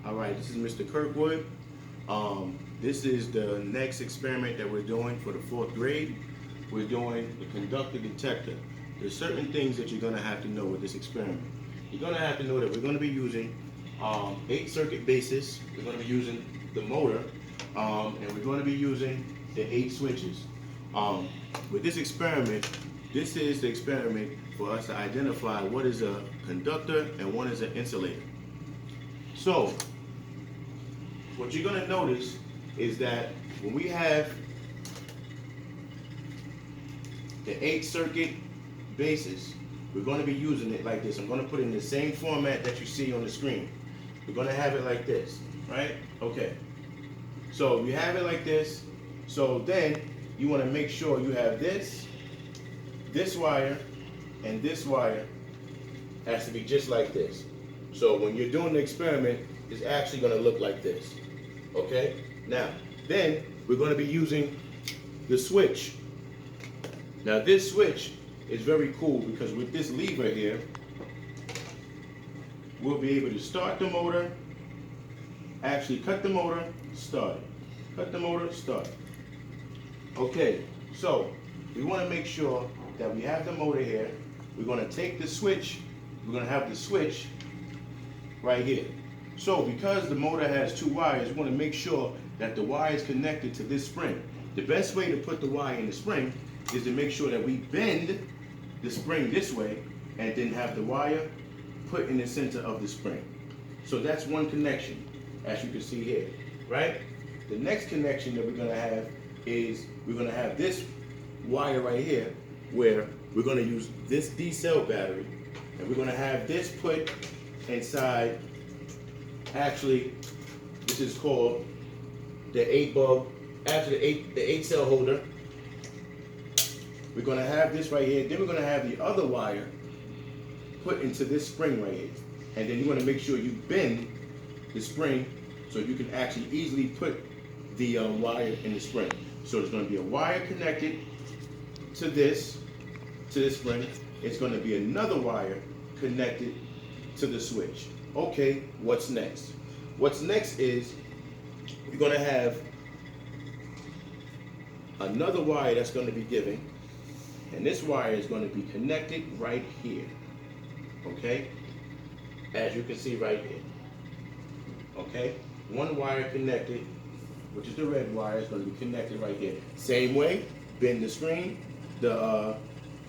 All right, this is Mr. Kirkwood. This is the next experiment that we're doing for the 4th grade. We're doing the conductor detector. There's certain things that you're going to have to know with this experiment. You're going to have to know that we're going to be using 8 circuit bases. We're going to be using the motor, and we're going to be using the 8 switches. With this experiment, this is the experiment for us to identify what is a conductor and what is an insulator. So, what you're going to notice is that when we have the 8 circuit bases, we're going to be using it like this. I'm going to put it in the same format that you see on the screen. We're going to have it like this, right? Okay. So you have it like this. So then you want to make sure you have this wire, and this wire has to be just like this. So when you're doing the experiment, it's actually going to look like this. Okay? Now, then we're going to be using the switch. Now this switch is very cool because with this lever here, we'll be able to start the motor, actually cut the motor, start it. Cut the motor, start it. Okay, so we want to make sure that we have the motor here. We're going to take the switch, we're going to have the switch right here. So because the motor has 2 wires, we want to make sure that the wire is connected to this spring. The best way to put the wire in the spring is to make sure that we bend the spring this way and then have the wire put in the center of the spring. So that's one connection, as you can see here, right? The next connection that we're going to have is we're going to have this wire right here where we're going to use this D-cell battery, and we're going to have this put inside. Actually, this is called the 8-bulb, actually the 8-cell holder. We're going to have this right here. Then we're going to have the other wire put into this spring right here. And then you want to make sure you bend the spring so you can actually easily put the wire in the spring. So there's going to be a wire connected to this spring. It's going to be another wire connected to the switch. Okay, what's next? What's next is we're going to have another wire that's going to be given, and this wire is going to be connected right here. Okay, as you can see right here. Okay, one wire connected, which is the red wire, is going to be connected right here. Same way, bend the spring, the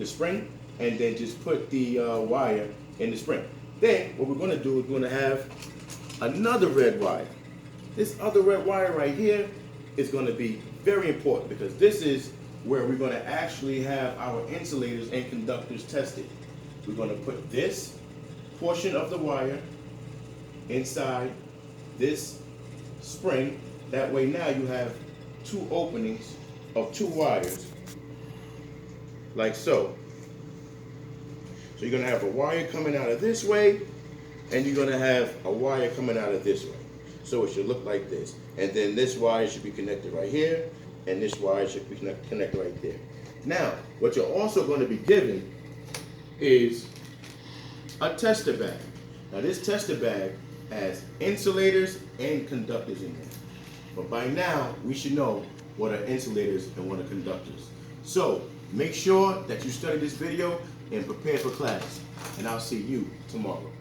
spring, and then just put the wire in the spring. Then what we're going to do is we're going to have another red wire. This other red wire right here is going to be very important because this is where we're going to actually have our insulators and conductors tested. We're going to put this portion of the wire inside this spring. That way now you have 2 openings of 2 wires, like so. So you're going to have a wire coming out of this way, and you're going to have a wire coming out of this way. So it should look like this. And then this wire should be connected right here, and this wire should be connected right there. Now, what you're also going to be given is a tester bag. Now this tester bag has insulators and conductors in there. But by now, we should know what are insulators and what are conductors. So make sure that you study this video and prepare for class. And I'll see you tomorrow.